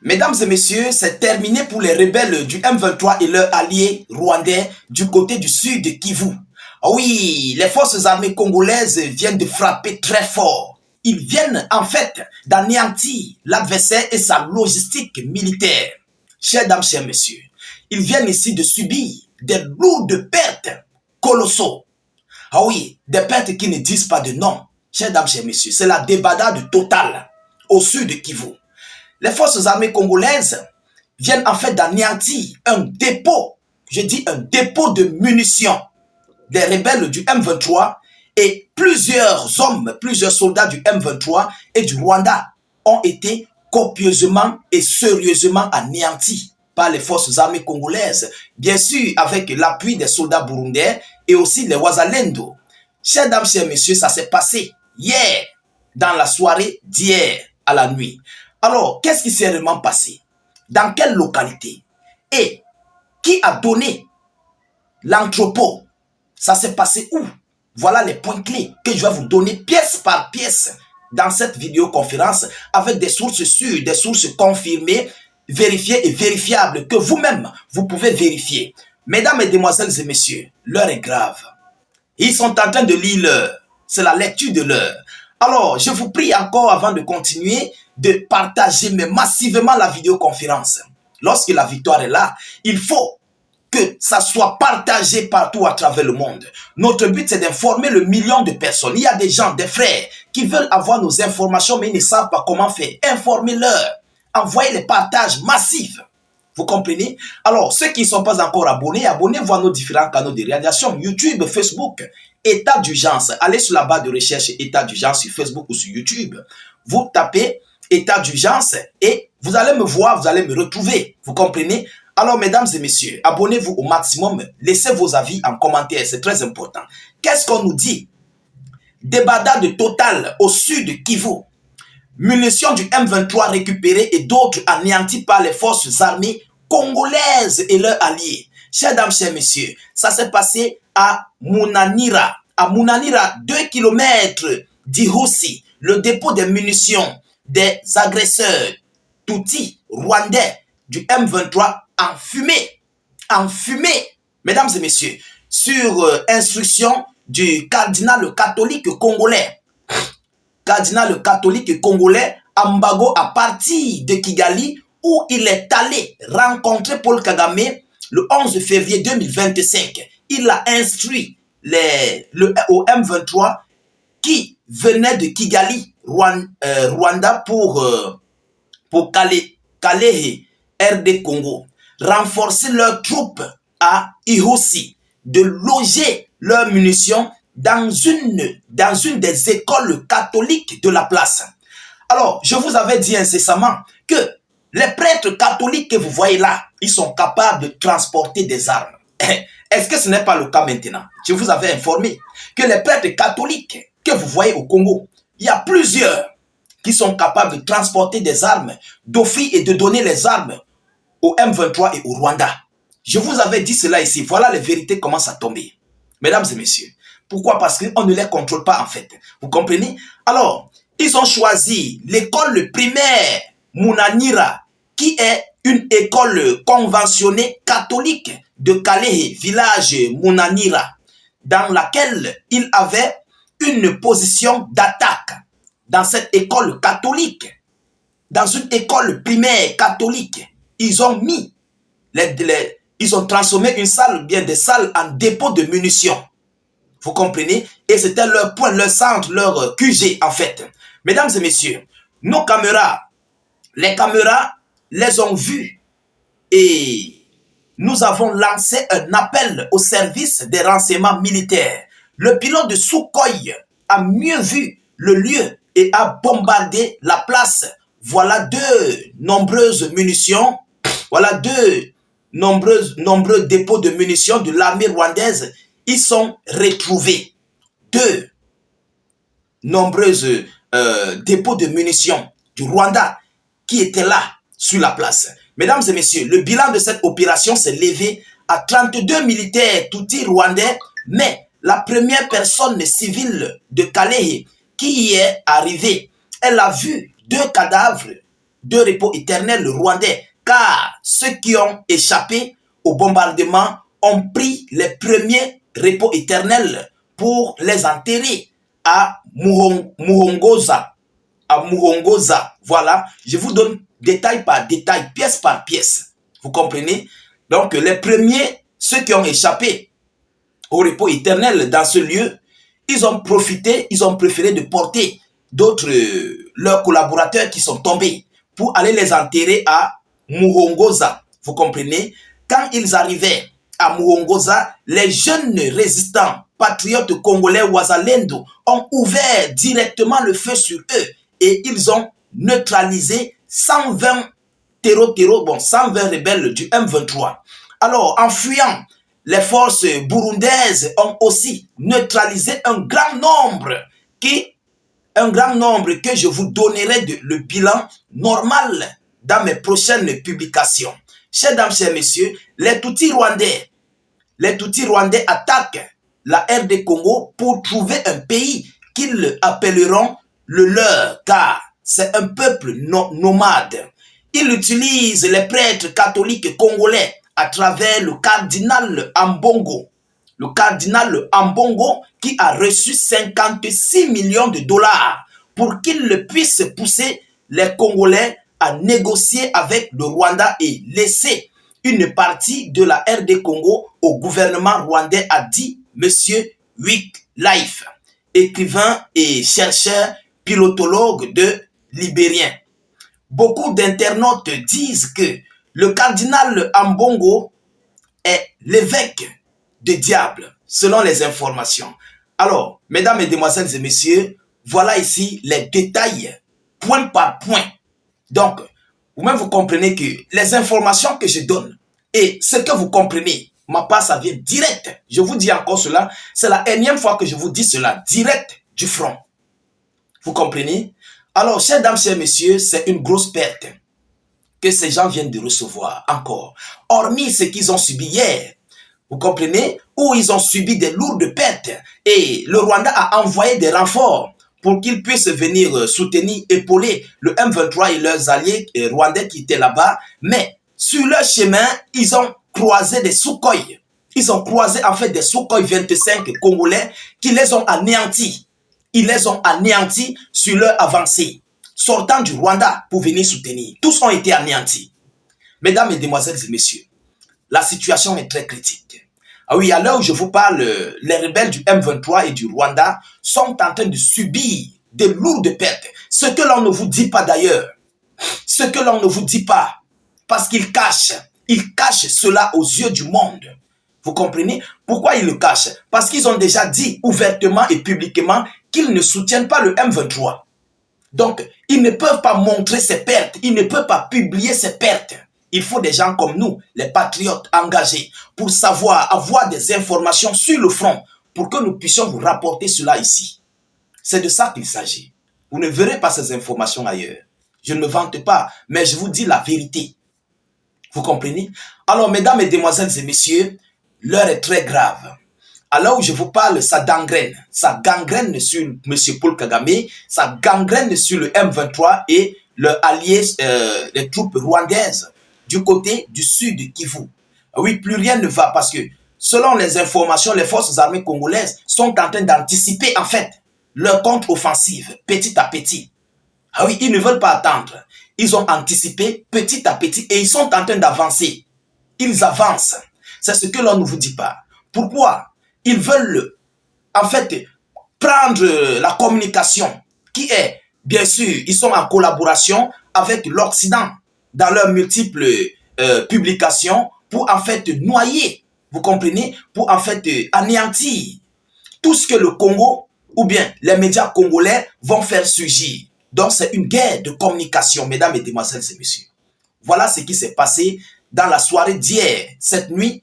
Mesdames et messieurs, c'est terminé pour les rebelles du M23 et leurs alliés rwandais du côté du sud de Kivu. Oui, les forces armées congolaises viennent de frapper très fort. Ils viennent en fait d'anéantir l'adversaire et sa logistique militaire. Chers dames, chers messieurs, ils viennent ici de subir des lourdes pertes colossaux. Ah oui, des pertes qui ne disent pas de nom. Chers dames, chers messieurs, c'est la débandade totale au sud de Kivu. Les forces armées congolaises viennent en fait d'anéantir un dépôt, je dis un dépôt de munitions des rebelles du M23 et plusieurs hommes, plusieurs soldats du M23 et du Rwanda ont été copieusement et sérieusement anéantis par les forces armées congolaises, bien sûr avec l'appui des soldats burundais et aussi les Wazalendo. Chers dames, chers messieurs, ça s'est passé hier, dans la soirée d'hier à la nuit. Alors, qu'est-ce qui s'est réellement passé? Dans quelle localité? Et qui a donné l'entrepôt? Ça s'est passé où? Voilà les points clés que je vais vous donner pièce par pièce dans cette vidéoconférence avec des sources sûres, des sources confirmées, vérifiées et vérifiables que vous-même, vous pouvez vérifier. Mesdames, mesdemoiselles et messieurs, l'heure est grave. Ils sont en train de lire l'heure. C'est la lecture de l'heure. Alors, je vous prie encore avant de continuer de partager mais massivement la vidéoconférence. Lorsque la victoire est là, il faut que ça soit partagé partout à travers le monde. Notre but, c'est d'informer le million de personnes. Il y a des gens, des frères, qui veulent avoir nos informations, mais ils ne savent pas comment faire. Informez-leur. Envoyez les partages massifs. Vous comprenez? Alors, ceux qui ne sont pas encore abonnés, abonnez-vous à nos différents canaux de réalisation, YouTube, Facebook, État d'urgence. Allez sur la barre de recherche État d'urgence sur Facebook ou sur YouTube. Vous tapez État d'urgence et vous allez me voir, vous allez me retrouver. Vous comprenez? Alors, mesdames et messieurs, abonnez-vous au maximum. Laissez vos avis en commentaire, c'est très important. Qu'est-ce qu'on nous dit? Débandade totale au sud de Kivu. Munitions du M23 récupérées et d'autres anéanties par les forces armées congolaises et leurs alliés. Chers dames, chers messieurs, ça s'est passé à Munanira. À Munanira, 2 km d'Ihousi, le dépôt des munitions des agresseurs Tutsis rwandais du M23 en fumée. En fumée, mesdames et messieurs, sur instruction du cardinal catholique congolais. Cardinal catholique congolais Ambago à partir de Kigali où il est allé rencontrer Paul Kagame le 11 février 2025. Il a instruit au M23 qui venait de Kigali, Rwanda pour Kalehe, RD Congo, renforcer leurs troupes à Ihousi, de loger leurs munitions dans une des écoles catholiques de la place. Alors, je vous avais dit incessamment que les prêtres catholiques que vous voyez là, ils sont capables de transporter des armes. Est-ce que ce n'est pas le cas maintenant? Je vous avais informé que les prêtres catholiques que vous voyez au Congo, il y a plusieurs qui sont capables de transporter des armes, d'offrir et de donner les armes au M23 et au Rwanda. Je vous avais dit cela ici. Voilà les vérités commencent à tomber. Mesdames et messieurs, pourquoi? Parce qu'on ne les contrôle pas en fait. Vous comprenez? Alors, ils ont choisi l'école primaire Munanira, qui est une école conventionnée catholique de Kalehe, village Munanira, dans laquelle ils avaient une position d'attaque. Dans cette école catholique, dans une école primaire catholique, ils ont mis, ils ont transformé une salle, bien des salles en dépôt de munitions. Vous comprenez? Et c'était leur point, leur centre, leur QG en fait. Mesdames et messieurs, nos caméras, les caméras les ont vus et nous avons lancé un appel au service des renseignements militaires. Le pilote de Sukhoi a mieux vu le lieu et a bombardé la place. Voilà deux nombreuses munitions, voilà nombreux dépôts de munitions de l'armée rwandaise. Ils sont retrouvés. Deux nombreuses dépôts de munitions du Rwanda qui étaient là sur la place. Mesdames et messieurs, le bilan de cette opération s'est levé à 32 militaires Tutsis rwandais, mais la première personne civile de Kalehe qui y est arrivée, elle a vu 2 cadavres de repos éternel rwandais, car ceux qui ont échappé au bombardement ont pris les premiers repos éternels pour les enterrer à Muhongoza. À Muhongoza. Voilà, je vous donne détail par détail, pièce par pièce. Vous comprenez? Donc, les premiers, ceux qui ont échappé au repos éternel dans ce lieu, ils ont profité, ils ont préféré de porter d'autres, leurs collaborateurs qui sont tombés pour aller les enterrer à Muhongoza. Vous comprenez? Quand ils arrivaient à Muhongoza, les jeunes résistants, patriotes congolais Wazalendo, ont ouvert directement le feu sur eux et ils ont neutralisé 120 120 rebelles du M23. Alors, en fuyant, les forces burundaises ont aussi neutralisé un grand nombre que je vous donnerai le bilan normal dans mes prochaines publications. Chers dames, chers messieurs, les Tutsis rwandais attaquent la RD Congo pour trouver un pays qu'ils appelleront le leur, car c'est un peuple nomade. Ils utilisent les prêtres catholiques congolais à travers le cardinal Ambongo. Le cardinal Ambongo qui a reçu 56 millions de dollars pour qu'il puisse pousser les Congolais à négocier avec le Rwanda et laisser une partie de la RD Congo au gouvernement rwandais, a dit M. Wycliffe, écrivain et chercheur pilotologue de Libérien. Beaucoup d'internautes disent que le cardinal Ambongo est l'évêque du diable, selon les informations. Alors, mesdames, mesdemoiselles et messieurs, voilà ici les détails, point par point. Donc, vous-même, vous comprenez que les informations que je donne et ce que vous comprenez, ma part, ça vient direct. Je vous dis encore cela, c'est la énième fois que je vous dis cela, direct du front. Vous comprenez? Alors, chers dames, chers messieurs, c'est une grosse perte que ces gens viennent de recevoir encore. Hormis ce qu'ils ont subi hier, vous comprenez? Où ils ont subi des lourdes pertes. Et le Rwanda a envoyé des renforts pour qu'ils puissent venir soutenir, épauler le M23 et leurs alliés rwandais qui étaient là-bas. Mais sur leur chemin, ils ont croisé des Sukhoi. Ils ont croisé en fait des Sukhoi 25 congolais qui les ont anéantis. Ils les ont anéantis sur leur avancée, sortant du Rwanda pour venir soutenir. Tous ont été anéantis. Mesdames, mesdemoiselles et messieurs, la situation est très critique. Ah oui, à l'heure où je vous parle, les rebelles du M23 et du Rwanda sont en train de subir de lourdes pertes. Ce que l'on ne vous dit pas d'ailleurs, ce que l'on ne vous dit pas, parce qu'ils cachent cela aux yeux du monde. Vous comprenez? Pourquoi ils le cachent? Parce qu'ils ont déjà dit ouvertement et publiquement qu'ils ne soutiennent pas le M23. Donc, ils ne peuvent pas montrer ces pertes, ils ne peuvent pas publier ces pertes. Il faut des gens comme nous, les patriotes engagés, pour savoir, avoir des informations sur le front, pour que nous puissions vous rapporter cela ici. C'est de ça qu'il s'agit. Vous ne verrez pas ces informations ailleurs. Je ne me vante pas, mais je vous dis la vérité. Vous comprenez? Alors, mesdames, mesdemoiselles et messieurs, l'heure est très grave. Alors où je vous parle, ça gangrène sur M. Paul Kagame, ça gangrène sur le M23 et leurs alliés, les troupes rwandaises du côté du sud de Kivu. Oui, plus rien ne va parce que selon les informations, les forces armées congolaises sont en train d'anticiper en fait leur contre-offensive petit à petit. Ah oui, ils ne veulent pas attendre. Ils ont anticipé petit à petit et ils sont en train d'avancer. Ils avancent. C'est ce que l'on ne vous dit pas. Pourquoi? Ils veulent, en fait, prendre la communication qui est, bien sûr, ils sont en collaboration avec l'Occident dans leurs multiples publications pour, en fait, noyer, vous comprenez, pour, en fait, anéantir tout ce que le Congo ou bien les médias congolais vont faire surgir. Donc, c'est une guerre de communication, mesdames et demoiselles et messieurs. Voilà ce qui s'est passé dans la soirée d'hier, cette nuit,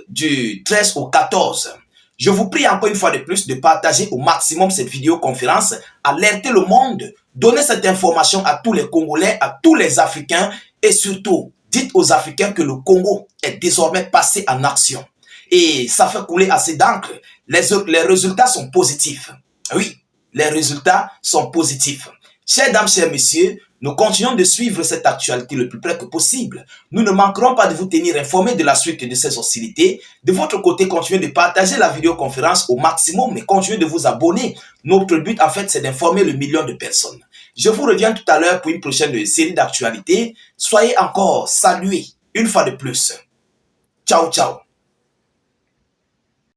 du 13 au 14. Je vous prie encore une fois de plus de partager au maximum cette vidéoconférence, alerter le monde, donner cette information à tous les Congolais, à tous les Africains et surtout, dites aux Africains que le Congo est désormais passé en action. Et ça fait couler assez d'encre. Les résultats sont positifs. Oui, les résultats sont positifs. Chers dames, chers messieurs, Nous continuons de suivre cette actualité le plus près que possible. Nous ne manquerons pas de vous tenir informés de la suite de ces hostilités. De votre côté, continuez de partager la vidéoconférence au maximum, mais continuez de vous abonner. Notre but, en fait, c'est d'informer le million de personnes. Je vous reviens tout à l'heure pour une prochaine série d'actualités. Soyez encore salués une fois de plus. Ciao, ciao.